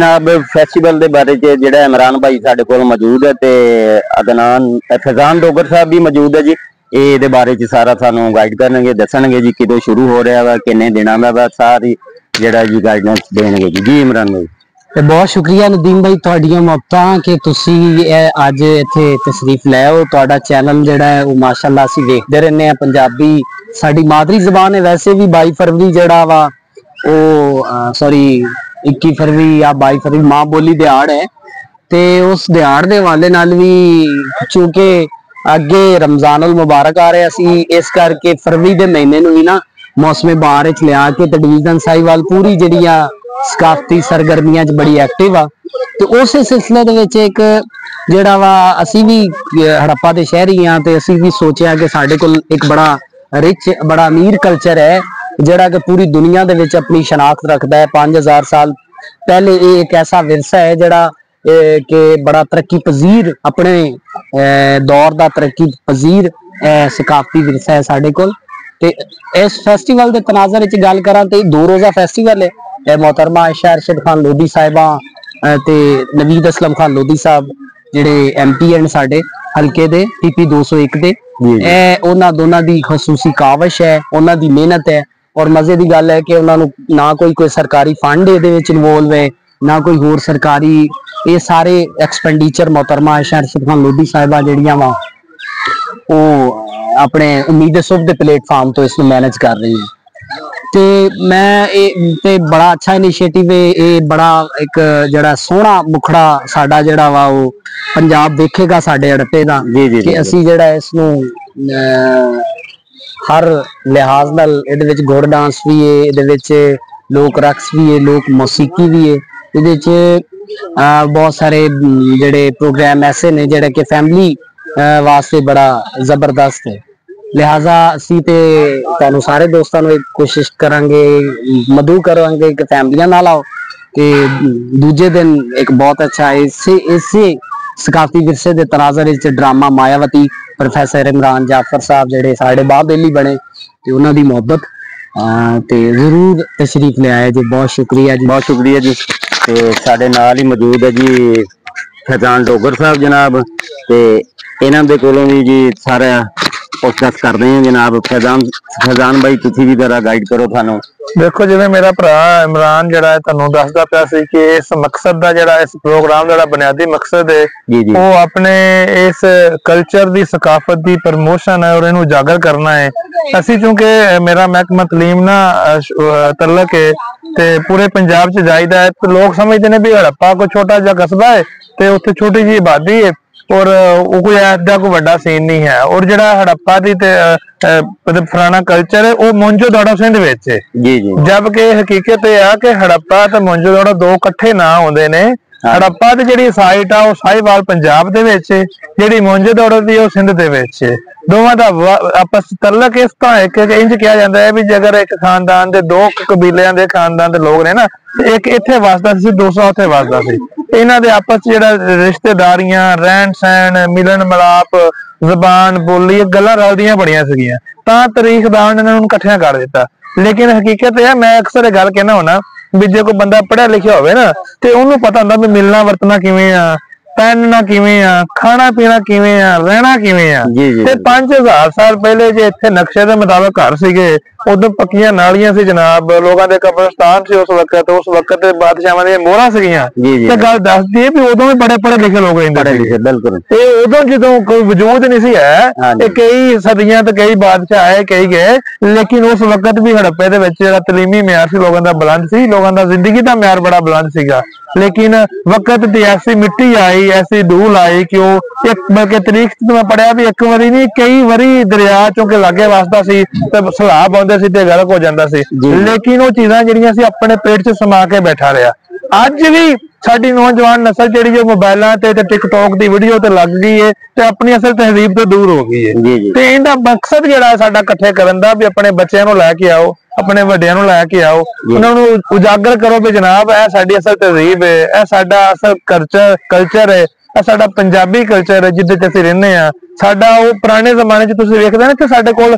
जनाब फैस्टिवल के बारे च जिहड़ा इमरान भाई साडे कोल मौजूद है ते अदनान फैजान डोगर साहब भी मौजूद है जी। ये बारे च सारा सानू गाइड करनगे दसणगे जी किदों शुरू हो रहा वा किन्ने दिनां दा सारी जिहड़ा जी गाइडेंस देणगे जी। इमरान भाई बहुत शुक्रिया नदीम भाई तुहाडियां मुहब्बतां कि तुसी अज इत्थे तशरीफ लै आओ। तुहाडा चैनल जिहड़ा है वो माशाअल्लाह असीं वेखदे रहने आ। पंजाबी साडी मादरी ज़बान है। वैसे भी 22 फरवरी जिहड़ा वा ओ सॉरी 21 फरवरी या 22 फरवरी मां बोली दिहाड़ है ते उस दिहाड़ दे हवाले नाल भी चूंकि अगे रमजान उल मुबारक आ रहा सी इस करके फरवरी दे महीने नूं ही ना मौसम बहार च लिया के ते डिवीजन साहिवाल पूरी जिहड़ियां सकाफती सरगर्मियां च बड़ी एक्टिव आ। तो उस सिलसिले दे विच एक जिहड़ा वा असीं भी हड़प्पा दे शहरी हां ते असीं भी सोचिया कि साडे कोल एक बड़ा रिच बड़ा अमीर कल्चर है जिहड़ा कि पूरी दुनिया दे विच अपनी शनाख्त रखदा है। 5000 साल पहले ये एक ऐसा विरसा है जिहड़ा कि बड़ा तरक्की पजीर अपने दौर दा तरक्की पजीर सकाफती विरसा है साडे कोल। ते इस फेस्टिवल के तनाजर च गल करा तो 2 रोजा फेस्टिवल है। मोहतरमा आयशा अरशद खान लोधी साहिबा ते नवीद असलम खान लोधी साहब जिहड़े MP हैं साडे हल्के दे PP 201 दे उन्हां दोनां दी खसूसी काविश है उन्हां दी मेहनत है। और मजे की गल है कि उन्होंने ना कोई सरकारी फंड ये इन्वॉल्व है ना कोई होर सरकारी ये सारे एक्सपेंडिचर मोहतरमा आयशा अरशद खान लोधी साहिबा जिहड़ियां वा वो अपने उम्मीद सुबह के प्लेटफार्म तो इसमें मैनेज कर रही है। ते मैं ते बड़ा अच्छा इनिशिएटिव है ये बड़ा एक जड़ा सोहना मुखड़ा साडा जड़ा वा वो पंजाब देखेगा साडे हड़प्पे दा कि असी जड़ा इसनू हर लिहाज नाल इहदे विच घोड़ डांस भी है इहदे विच लोक रक्स भी है लोक मौसीकी भी है इहदे विच बहुत सारे जड़े प्रोग्राम ऐसे ने जड़े कि फैमिली वास्ते बड़ा जबरदस्त है। लिहाजा असी ते तुहानू सारे दोस्तों एक कोशिश करांगे मदू करांगे कि फैमिलियां नाल आओ ते दूजे दिन एक बहुत अच्छा इसे सकाफती विरसे के तनाजर ड्रामा मायावती प्रोफेसर इमरान जाफर साहब जेडे साढ़े बाप बेली बने ते उन्हां दी मोहब्बत ते जरूर तशरीफ ले आए जी। बहुत शुक्रिया जी। ते साडे नाल ही मौजूद है जी फैजान डोगर साहब जनाब ते इन्हां दे कोलों भी जी सारा पुछताछ करते हैं जनाब। फैजान भाई तुसी भी जरा गाइड करो थानू। देखो जिवें मेरा भरा इमरान जड़ा तुहानू दसदा पिया सी कि इस मकसद दा जड़ा इस प्रोग्राम दा बुनियादी मकसद है वो अपने इस कल्चर दी सकाफत दी प्रमोशन है और इनू उजागर करना है। असी चूंकि मेरा महकमा तलीम ना तलक है ते पूरे पंजाब च जाईदा है तो लोग समझते हैं भी हड़प्पा कोई छोटा जा कस्बा है ते उत्थे छोटी जी आबादी है और वो कोई ऐसा कोई बड़ा सीन नहीं है। और जड़ा हड़प्पा दी फलाना कल्चर है वो मोइंजोदड़ो सिंध विच है जबकि हकीकत यह है कि हड़प्पा ते मोइंजोदड़ो दो कट्ठे ना होंदे ने। हड़प्पा दी जिहड़ी साइट आ वो साहिवाल पंजाब दे विच है जिहड़ी मोइंजोदड़ो दी वो सिंध दे विच है। दोवां दा आपस तलक इस तरह इंज कहा जाता है भी अगर एक खानदान दे दो कबीलियां दे खानदान दे लोग ने ना एक इत्थे वसदा सी दूसरा उत्थे वसदा सी इन्हां दे आपस जिहड़ा रिश्तेदारियां रहन सहन मिलन मिलाप जबान बोली गल्लां रलदियां बड़ियां सीगियां तां तारीखदान ने उन्हां नूं इकट्ठियां कर दिता। लेकिन हकीकत यह मैं अक्सर गल कहना होना भी जो कोई बंदा पढ़िया लिखिया होवे ना ते उन्होंने पता होंदा भी मिलना वरतना किवें आ पहनना किवें आ खाना पीना किवें आ रहना किवें आ। ते 5000 साल पहले जे इत्थे नक्शे दे मुताबिक घर सीगे उदों पक्कियां नालियां सी जनाब लोगों के कब्रिस्तान से उस वक्त बादशाहां दी मोहरां सीगियां ते गल दसदी है भी उदों भी बड़े पढ़े लिखे लोग रहिंदे सी। बिल्कुल ते उदों जदों कोई वजूद नहीं सी है ते कई सदियां ते कई बादशाह आए कई गए लेकिन उस वक्त भी हड़प्पे दे विच जेहड़ा तलीमी म्यार सी लोगों दा बुलंद सी लोगों दा जिंदगी दा म्यार बड़ा बुलंद सीगा। लेकिन वक्त दी ऐसी मिट्टी आई ऐसी धूल आई कि वो एक बल्कि तरीक मैं पढ़िया भी एक बारी नहीं कई बारी दरिया चौंके लागे वासदा सी ते सैलाब आउंदे सी ते गलत हो जांदा सी लेकिन वो चीज़ां जिहड़ियां सी अपने पेट च समा के बैठा रहा। अज भी साडी नौजवान नस्ल जिहड़ी जो मोबाइलां ते टिकटॉक दी वीडियो ते लग गई है ते अपनी असल तहजीब तो दूर हो गई है। ते इहदा मकसद जिहड़ा साडा इकट्ठे करन दा भी अपने बच्चों नूं लैके आओ अपने वड्डियां नूं लैके आओ उन्हां नूं उजागर करो भी जनाब यह साडी असल तहजीब है यह साडा असल कल्चर है ਸਾਡਾ ਪੰਜਾਬੀ ਕਲਚਰ ਹੈ ਜਿਹਦੇ ਚ ਅਸੀਂ ਰਹਿੰਦੇ ਆ। ਸਾਡਾ ਉਹ ਪੁਰਾਣੇ ਜ਼ਮਾਨੇ ਚ ਤੁਸੀਂ ਵੇਖਦੇ ਨਾ ਕਿ ਸਾਡੇ ਕੋਲ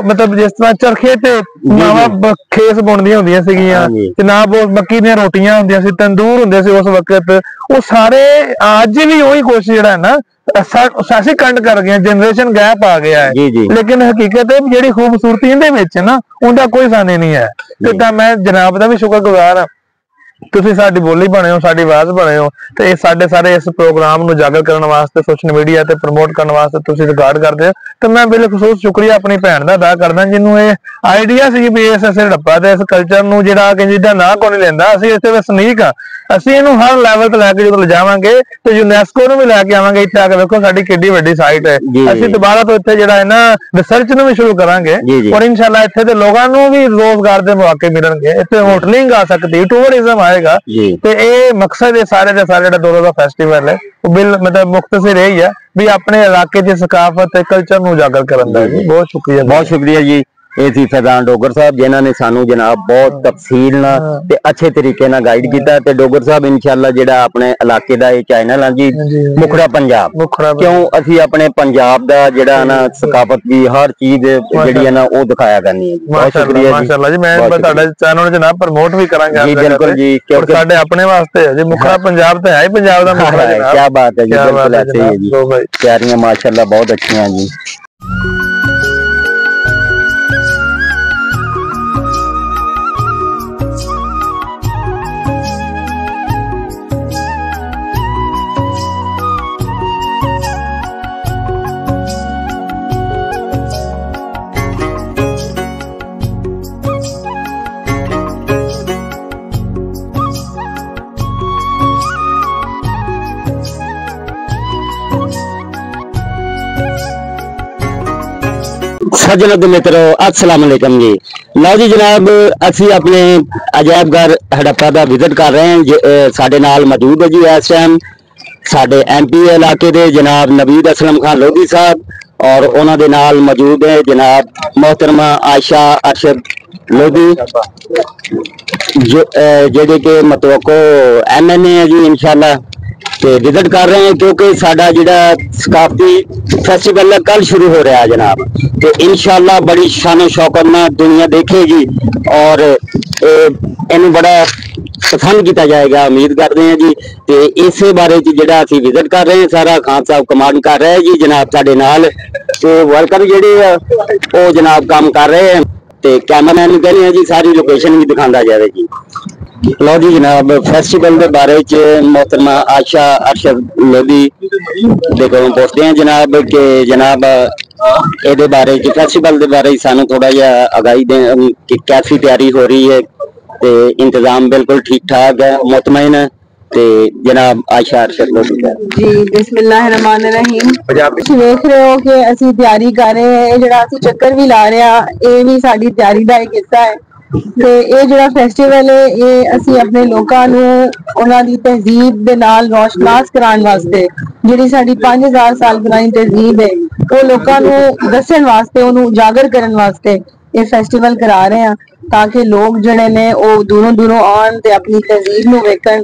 ਮਤਲਬ ਜਿਸ ਤਰ੍ਹਾਂ ਚਰਖੇ ਤੇ ਮਾਵਾਂ ਖੇਸ ਬੁਣਦੀਆਂ ਹੁੰਦੀਆਂ ਸੀਗੀਆਂ, ਜਨਾਬ ਉਹ ਮੱਕੀ ਦੀਆਂ ਰੋਟੀਆਂ ਹੁੰਦੀਆਂ ਸੀ, ਤੰਦੂਰ ਹੁੰਦੇ ਸੀ ਉਸ ਵਕਤ, ਉਹ ਸਾਰੇ ਅੱਜ ਵੀ ਉਹੀ ਕੁਛ ਜਿਹੜਾ ਹੈ ਨਾ ਅਸੀਂ ਕੰਡ ਕਰ ਗਏ, ਜਨਰੇਸ਼ਨ ਗੈਪ ਆ ਗਿਆ ਹੈ। ਲੇਕਿਨ ਹਕੀਕਤ ਹੈ ਜਿਹੜੀ ਖੂਬਸੂਰਤੀ ਇਹਦੇ ਵਿੱਚ ਨਾ ਉਹਦਾ ਕੋਈ ਸਾਨੇ ਨਹੀਂ ਹੈ। ਤੇ ਤਾਂ ਮੈਂ ਜਨਾਬ ਦਾ ਵੀ ਸ਼ੁਕਰਗੁਜ਼ਾਰ ਹਾਂ, ਤੁਸੀਂ ਸਾਡੀ ਬੋਲੀ ਬਣੇ ਹੋ, ਸਾਡੀ ਆਵਾਜ਼ ਬਣੇ ਹੋ, ਤੇ ਇਹ ਸਾਡੇ ਸਾਰੇ ਇਸ ਪ੍ਰੋਗਰਾਮ ਨੂੰ ਉਜਾਗਰ ਕਰਨ ਵਾਸਤੇ ਸੋਸ਼ਲ ਮੀਡੀਆ ਤੇ ਪ੍ਰਮੋਟ ਕਰਨ ਵਾਸਤੇ ਤੁਸੀਂ ਰਿਕਾਰਡ ਕਰਦੇ ਹੋ। ਤੇ ਮੈਂ ਬਿਲਖਸੂਸ ਸ਼ੁਕਰੀਆ ਆਪਣੀ ਭੈਣ ਦਾ ਅਦਾ ਕਰਦਾ ਜਿਹਨੂੰ ਇਹ ਆਈਡੀਆ ਸੀ ਵੀ ਇਸ ਹੜੱਪਾ ਤੇ ਇਸ ਕਲਚਰ ਨੂੰ ਜਿਹੜਾ ਕਿ ਜਿਹਦਾ ਨਾਂ ਕੋਈ ਨਹੀਂ ਲੈਂਦਾ, ਅਸੀਂ ਇੱਥੇ ਵਸਨੀਕ ਆ, ਅਸੀਂ ਇਹਨੂੰ ਹਰ ਲੈਵਲ ਤੇ ਲੈ ਕੇ ਜਦੋਂ ਲਿਜਾਵਾਂਗੇ ਤੇ ਯੂਨੈਸਕੋ ਨੂੰ ਵੀ ਲੈ ਕੇ ਆਵਾਂਗੇ। ਇੱਥੇ ਆ ਕੇ ਵੇਖੋ ਸਾਡੀ ਕਿੱਡੀ ਵੱਡੀ ਸਾਈਟ ਹੈ। ਅਸੀਂ ਦੁਬਾਰਾ ਤੋਂ ਇੱਥੇ ਜਿਹੜਾ ਹੈ ਨਾ ਰਿਸਰਚ ਨੂੰ ਵੀ ਸ਼ੁਰੂ ਕਰਾਂਗੇ ਔਰ ਇਨਸ਼ਾਅੱਲਾ ਇੱਥੇ ਦੇ ਲੋਕਾਂ ਨੂੰ ਵੀ ਰੋਜ਼ਗਾਰ ਦੇ ਮੌਕੇ ਮਿਲਣਗੇ, ਇੱਥੇ ਹੋਟਲਿੰਗ ਆ ਸਕਦੀ, ਟੂਰਿਜ਼ਮ ਆਏਗਾ। ਤੇ ਇਹ ਮਕਸਦ ਹੈ ਸਾਰੇ ਦੇ ਸਾਰੇ ਜਿਹੜਾ ਦੋ ਦਾ ਫੈਸਟੀਵਲ ਹੈ ਉਹ ਮਤਲਬ ਮੁਖਤਸਰ ਇਹ ਹੀ ਹੈ ਵੀ ਆਪਣੇ ਇਲਾਕੇ ਦੀ ਸਕਾਫਤ ਤੇ ਕਲਚਰ ਨੂੰ ਉਜਾਗਰ ਕਰਨ ਦਾ। ਜੀ ਬਹੁਤ ਸ਼ੁਕਰੀਆ ਜੀ। ਇਹ ਸੀ ਫੈਜ਼ਾਨ ਡੋਗਰ ਸਾਹਿਬ ਜਿਨ੍ਹਾਂ ਨੇ ਸਾਨੂੰ ਜਨਾਬ ਬਹੁਤ ਤਫਸੀਲ ਨਾਲ ਤੇ ਅੱਛੇ ਤਰੀਕੇ ਨਾਲ ਗਾਈਡ ਕੀਤਾ। ਤੇ ਡੋਗਰ ਸਾਹਿਬ ਇਨਸ਼ਾਅੱਲਾ ਜਿਹੜਾ ਆਪਣੇ ਇਲਾਕੇ ਦਾ ਇਹ ਚੈਨਲ ਆ ਜੀ ਮੁਖੜਾ ਪੰਜਾਬ, ਕਿਉਂ ਅਸੀਂ ਆਪਣੇ ਪੰਜਾਬ ਦਾ ਜਿਹੜਾ ਨਾ ਸਕਾਫਤ ਦੀ ਹਰ ਚੀਜ਼ ਜਿਹੜੀ ਹੈ ਨਾ ਉਹ ਦਿਖਾਇਆ ਕਰਨੀ ਹੈ। ਬਹੁਤ ਸ਼ੁਕਰੀਆ ਮਾਸ਼ਾਅੱਲਾ ਜੀ। ਮੈਂ ਤੁਹਾਡਾ ਚੈਨਲ ਜਨਾਬ ਪ੍ਰਮੋਟ ਵੀ ਕਰਾਂਗਾ ਜੀ। ਬਿਲਕੁਲ ਜੀ, ਕਿਉਂਕਿ ਸਾਡੇ ਆਪਣੇ ਵਾਸਤੇ ਹੈ ਜੀ, ਮੁਖੜਾ ਪੰਜਾਬ ਤੇ ਹੈ ਹੀ ਪੰਜਾਬ ਦਾ ਮੁਖੜਾ ਜਨਾਬ। ਕੀ ਬਾਤ ਹੈ ਜੀ, ਬਿਲਕੁਲ ਐਸੇ ਹੀ ਜੀ। ਤਿਆਰੀਆਂ ਮਾਸ਼ਾਅੱਲਾ ਬਹੁਤ ਅੱਛੀਆਂ ਜੀ। सज्जनों मित्रों अस्सलाम वालेकुम जी। लो जी जनाब असी अपने अजायब घर हड़प्पा का विजिट कर रहे हैं। साडे नाल मौजूद है जी इस टाइम साडे MP इलाके दे जनाब नवीद असलम खान लोधी साहब और उन्हां दे नाल मौजूद है जनाब मोहतरमा आयशा अरशद लोधी जेडे के मतवक्को MNA है जी इंशाल्लाह ते विजिट कर रहे हैं क्योंकि साडा जिहड़ा सकाफती फेस्टिवल कल शुरू हो रहा है जनाब। तो इंशाल्लाह बड़ी शानो शौकत नाल दुनिया देखेगी और इन्हू बड़ा पसंद किया जाएगा, उम्मीद करते हैं जी। तो इस बारे जिहड़ा असीं विजिट कर रहे हैं सारा खान साहब कमांड कर रहे हैं जी जनाब साडे नाल। तो वर्कर जिहड़े वो जनाब काम कर रहे हैं तो कैमरामैन कहने हैं जी सारी लोकेशन भी दिखांदा जाए जी। लो जी जनाब फेस्टिवल के बारे च मोहतरमा आयशा अरशद लोधी दे कोलों पुछदे हैं जनाब कि जनाब ये बारे च फेस्टिवल के बारे सानू थोड़ा जिहा आगाही दें कि कैसी तैयारी हो रही है। तो इंतजाम बिल्कुल ठीक ठाक है, मुतमईन है। ते जनाब आयशा अरशद लोधी जी बिस्मिल्लाहिर्रहमानिर्रहीम। तुसीं देख रहे हो कि असीं तैयारी कर रहे हैं, जिहड़ा असीं चक्कर भी ला रहे हैं ये भी साडी तैयारी दा एक हिस्सा है। ਤੇ ਇਹ ਜਿਹੜਾ ਫੈਸਟੀਵਲ ਹੈ ਇਹ ਅਸੀਂ ਆਪਣੇ ਲੋਕਾਂ ਨੂੰ ਉਹਨਾਂ ਦੀ ਤਹਿਜ਼ੀਬ ਦੇ ਨਾਲ ਰੋਸ਼ਨਾਸ ਕਰਾਉਣ ਵਾਸਤੇ ਜਿਹੜੀ ਸਾਡੀ 5000 ਸਾਲ ਪੁਰਾਣੀ ਤਹਿਜ਼ੀਬ ਹੈ ਉਹ ਲੋਕਾਂ ਨੂੰ ਦੱਸਣ ਵਾਸਤੇ ਉਹਨੂੰ ਉਜਾਗਰ ਕਰਨ ਵਾਸਤੇ ਇਹ ਫੈਸਟੀਵਲ ਕਰਾ ਰਹੇ ਹਾਂ ਤਾਂ ਕਿ ਲੋਕ ਜਿਹੜੇ ਨੇ ਉਹ ਦੂਰੋਂ ਆਉਣ ਤੇ ਆਪਣੀ ਤਹਿਜ਼ੀਬ ਨੂੰ ਵੇਖਣ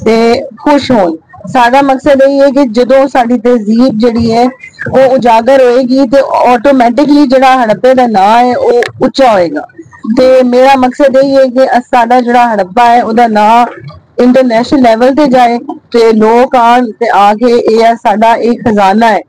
ਤੇ ਖੁਸ਼ ਹੋਣ। ਸਾਡਾ ਮਕਸਦ ਇਹ ਹੈ ਕਿ ਜਦੋਂ ਸਾਡੀ ਤਹਿਜ਼ੀਬ ਜਿਹੜੀ ਹੈ ਉਹ ਉਜਾਗਰ ਹੋਏਗੀ ਤੇ ਆਟੋਮੈਟਿਕਲੀ ਜਿਹੜਾ ਹੜੱਪੇ ਦਾ ਨਾਂ ਹੈ ਉਹ ਉੱਚਾ ਹੋਏਗਾ। ਤੇ ਮੇਰਾ ਮਕਸਦ ਇਹ ਹੈ ਕਿ ਸਾਡਾ ਜਿਹੜਾ ਹੜੱਪਾ ਹੈ ਉਹਦਾ ਨਾਂ ਇੰਟਰਨੈਸ਼ਨਲ ਲੈਵਲ ਤੇ ਜਾਏ ਤੇ ਲੋਕ ਆਣ ਤੇ ਆ ਕੇ ਇਹ ਸਾਡਾ ਇੱਕ ਖਜ਼ਾਨਾ ਹੈ,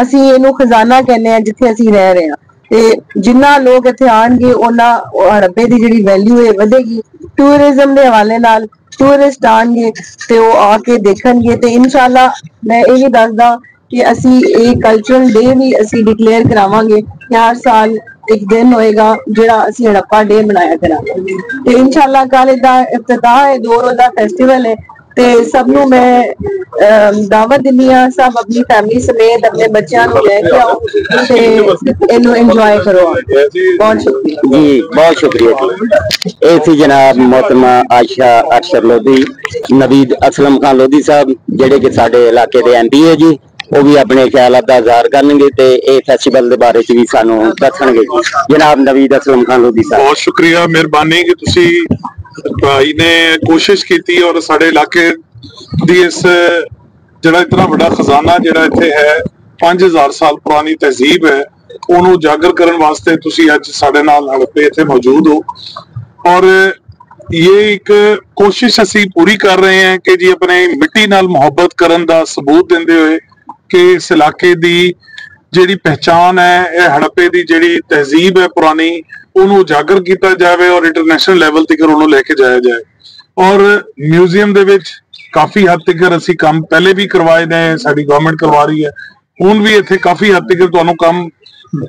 ਅਸੀਂ ਇਹਨੂੰ ਖਜ਼ਾਨਾ ਕਹਿੰਦੇ ਆ ਜਿੱਥੇ ਅਸੀਂ ਰਹਿ ਰਹੇ ਹਾਂ। ਤੇ ਜਿੰਨਾ ਲੋਕ ਇੱਥੇ ਆਣਗੇ ਉਹਨਾਂ ਹੜੱਪੇ ਦੀ ਜਿਹੜੀ ਵੈਲਿਊ ਹੈ ਵਧੇਗੀ। ਟੂਰਿਜ਼ਮ ਦੇ ਹਵਾਲੇ ਨਾਲ ਟੂਰਿਸਟ ਆਣਗੇ ਤੇ ਉਹ ਆ ਕੇ ਦੇਖਣਗੇ। ਤੇ ਇਨਸ਼ਾਅੱਲਾ ਮੈਂ ਇਹ ਵੀ ਦੱਸਦਾ ਕਿ ਅਸੀਂ ਇਹ ਕਲਚਰਲ ਡੇ ਵੀ ਅਸੀਂ ਡਿਕਲੇਅਰ ਕਰਾਵਾਂਗੇ ਕਿ ਹਰ ਸਾਲ एक दिन होएगा जिहड़ा असीं हड़प्पा डे मनाया करांगे। ते इंशाअल्लाह कल दा इफ्तिताह है, 2 रोज़ा फेस्टिवल है ते सब नूं मैं दावत दिंदी हां सब अपनी फैमिली समेत अपने बच्चों नूं लेके आओ ते इहनूं एंजॉय करो। बहुत शुक्रिया जी, बहुत शुक्रिया जी। ये सी जनाब मोहतरमा आयशा अरशद लोधी नवीद असलम खान लोधी साहब जिहड़े कि साडे इलाके दे MP है जी, वो भी अपने ख्यालात का इजहार करेंगे ते ये फेस्टिवल के बारे च भी सानू दसणगे जनाब नवीद असलम खान लोधी साहब। बहुत शुक्रिया, मेहरबानी कि तुसी भाई ने कोशिश की और साडे इलाके दी इस ਜਿਹੜਾ ਇਤਨਾ ਵੱਡਾ ਖਜ਼ਾਨਾ ਜਿਹੜਾ ਇੱਥੇ ਹੈ 5000 ਸਾਲ ਪੁਰਾਣੀ ਤਹਿਜ਼ੀਬ ਹੈ ਉਹਨੂੰ ਉਜਾਗਰ ਕਰਨ ਵਾਸਤੇ ਤੁਸੀਂ ਅੱਜ ਸਾਡੇ ਨਾਲ ਹੜੱਪੇ ਇੱਥੇ ਮੌਜੂਦ ਹੋ। ਔਰ ਇਹ ਇੱਕ ਕੋਸ਼ਿਸ਼ ਅਸੀਂ ਪੂਰੀ ਕਰ ਰਹੇ ਹਾਂ ਕਿ ਜੀ ਆਪਣੇ ਮਿੱਟੀ ਨਾਲ ਮੁਹੱਬਤ ਕਰਨ ਦਾ ਸਬੂਤ ਦਿੰਦੇ ਹੋਏ ਕਿ ਇਸ ਇਲਾਕੇ ਦੀ ਜਿਹੜੀ ਪਹਿਚਾਨ ਹੈ, ਇਹ ਹੜੱਪੇ ਦੀ ਜਿਹੜੀ ਤਹਿਜ਼ੀਬ ਹੈ ਪੁਰਾਣੀ, ਉਹਨੂੰ ਉਜਾਗਰ ਕੀਤਾ ਜਾਵੇ ਔਰ ਇੰਟਰਨੈਸ਼ਨਲ ਲੈਵਲ ਤੱਕ ਉਹਨੂੰ ਲੈ ਕੇ ਜਾਇਆ ਜਾਏ। ਔਰ ਮਿਊਜ਼ੀਅਮ ਦੇ ਵਿੱਚ ਕਾਫੀ ਹੱਦ ਤੱਕ ਅਸੀਂ ਕੰਮ ਪਹਿਲੇ ਵੀ ਕਰਵਾਏ ਨੇ, ਸਾਡੀ ਗਵਰਨਮੈਂਟ ਕਰਵਾ ਰਹੀ ਹੈ, ਹੁਣ ਵੀ ਇੱਥੇ ਕਾਫੀ ਹੱਦ ਤੱਕ ਤੁਹਾਨੂੰ ਕੰਮ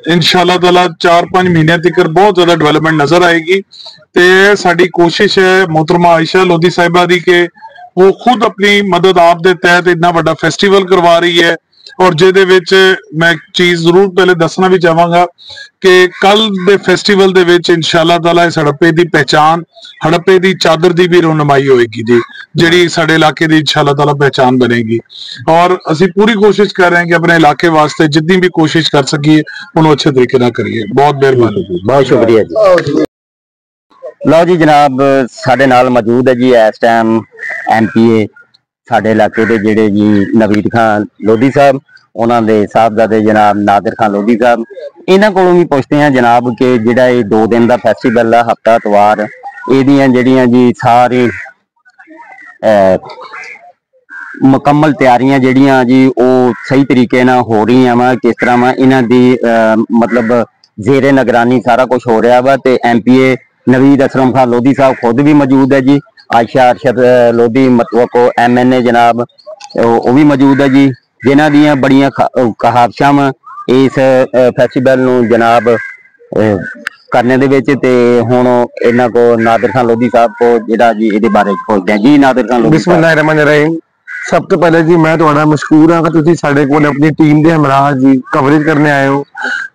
इंशाल्लाह ताला 4-5 महीने तक बहुत ज्यादा डेवलपमेंट नजर आएगी। ते साडी कोशिश है मोहतरमा आयशा लोधी साहिबा दी के वो खुद अपनी मदद आप दे तहत इतना बड़ा फेस्टिवल करवा रही है। और जिहदे विच मैं एक चीज जरूर पहले दसना भी चाहांगा कि कल दे फेस्टिवल दे विच इंशाल्लाह ताला इस हड़प्पे दी पहचान, हड़प्पे दी चादर दी भी रोनमाई होएगी जी, जिहड़ी साडे इलाके दी इंशाल्लाह ताला पहचान बनेगी। और असीं पूरी कोशिश कर रहे हैं कि अपने इलाके वास्ते जितनी भी कोशिश कर सकीए उन्होंने अच्छे तरीके नाल करिए। बहुत मेहरबानी जी, बहुत शुक्रिया जी। लो जी जनाब साडे नाल मौजूद है जी इस टाइम MPA ਸਾਡੇ ਇਲਾਕੇ ਦੇ ਜਿਹੜੇ ਜੀ ਨਵੀਦ ਖਾਨ ਲੋਧੀ ਸਾਹਿਬ, ਉਹਨਾਂ ਦੇ ਸਾਹਿਬਜ਼ਾਦੇ ਜਨਾਬ ਨਾਦਰ ਖਾਨ ਲੋਧੀ ਸਾਹਿਬ। ਇਹਨਾਂ ਕੋਲੋਂ ਵੀ ਪੁੱਛਦੇ ਹਾਂ ਜਨਾਬ ਕਿ ਜਿਹੜਾ ਇਹ 2 ਦਿਨ ਦਾ ਫੈਸਟੀਵਲ ਆ, ਹਫਤਾ ਇਤਵਾਰ, ਇਹਦੀਆਂ ਜਿਹੜੀਆਂ ਜੀ ਸਾਰੀ ਮੁਕੰਮਲ ਤਿਆਰੀਆਂ ਜਿਹੜੀਆਂ ਜੀ ਉਹ ਸਹੀ ਤਰੀਕੇ ਨਾਲ ਹੋ ਰਹੀਆਂ ਵਾ, ਕਿਸ ਤਰ੍ਹਾਂ ਵਾ ਇਹਨਾਂ ਦੀ ਮਤਲਬ ਜ਼ੇਰੇ ਨਿਗਰਾਨੀ ਸਾਰਾ ਕੁਝ ਹੋ ਰਿਹਾ ਵਾ। ਤੇ MPA ਨਵੀਦ ਅਸਲਮ ਖਾਨ ਲੋਧੀ ਸਾਹਿਬ ਖੁਦ ਵੀ ਮੌਜੂਦ ਹੈ ਜੀ, आयशा अरशद लोधी मतवको MNA जनाब वो भी मौजूद है जी, जिन्हां दियां बड़ियां कहावतां इस फैस्टिवल नूं जनाब करने दे विच। ते हुण इन्हां को नादिर खान लोधी साहब को जिहड़ा जी इहदे बारे पुछदे जी। नादिर खान लोधी, बिस्मिल्लाहिर्रहमानिर्रहीम। सब तो पहले जी मैं तुहाडा मशकूर हाँ कि तुसीं साडे कोल अपनी टीम दे हमराह जी कवरेज करने आए हो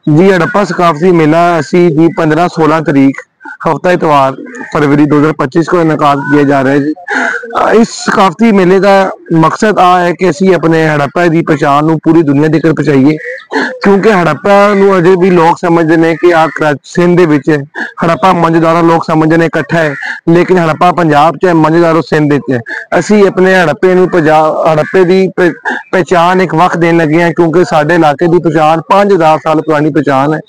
जी। हड़प्पा सकाफती मेला असी जी 15-16 तरीक हफ्ता इतवार फरवरी 2025 को इनकाद किया जा रहा है जी। इस सकाफती मेले का मकसद आ है कि असी अपने हड़प्पा की पहचान पूरी दुनिया तक पहुंचाइए, क्योंकि हड़प्पा अजे भी लोग समझते हैं कि आ सिंध दे हड़प्पा मंझदारा लोग समझते हैं इकट्ठा है, लेकिन हड़प्पा पंजाब च है, मंझदारो सिंध च है। असी अपने हड़प्पे हड़प्पे की पहचान एक वक्त देने लगे हैं, क्योंकि साडे इलाके की पहचान 5000 साल पुरानी पहचान है।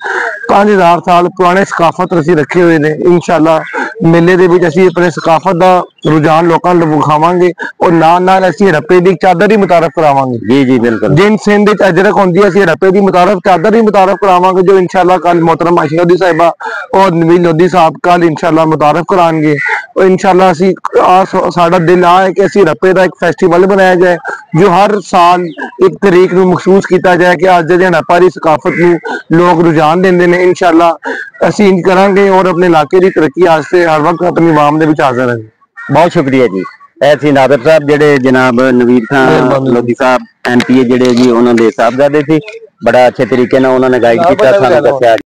5000 साल पुराने सकाफत असी रखे हुए ने। इंशाअल्लाह मेले दे विच असी अपने सकाफत दा रुझान लोकां नूं विखावांगे और नाल असी हड़प्पे दी चादर ही मुतारफ करावांगे। जी जी बिल्कुल। जिन सिंध विच अजरक होंदी है असी हड़प्पे दी मुतारफ चादर ही मुतारफ करावांगे, जो इंशाअल्लाह कल मोहतरम आयशा लोधी साहिबा और नवीद लोधी साहब कल इंशाअल्लाह मुतारफ कराएंगे। और इंशाअल्लाह असी साडा दिल आ है कि असी हड़प्पे दा एक फेस्टिवल बनाया जाए जो हर साल एक तरीक नूं मखसूस किया जाए कि अज दे हड़प्पा दी सकाफत नूं लोग रुझान देंदे ने। इंशाअल्लाह असी इंज करांगे और अपने इलाके की तरक्की वास्ते हर वक्त अपनी आवाम दे विच हाज़र हैं। बहुत शुक्रिया जी। ऐसी नादिर साहब जेडे जनाब नवीद खान लोधी साहब MPA जेडे जी उन्होंने साहबजादे सी, बड़ा अच्छे तरीके नाल उन्होंने गाइड किया, सानू दस्सिया।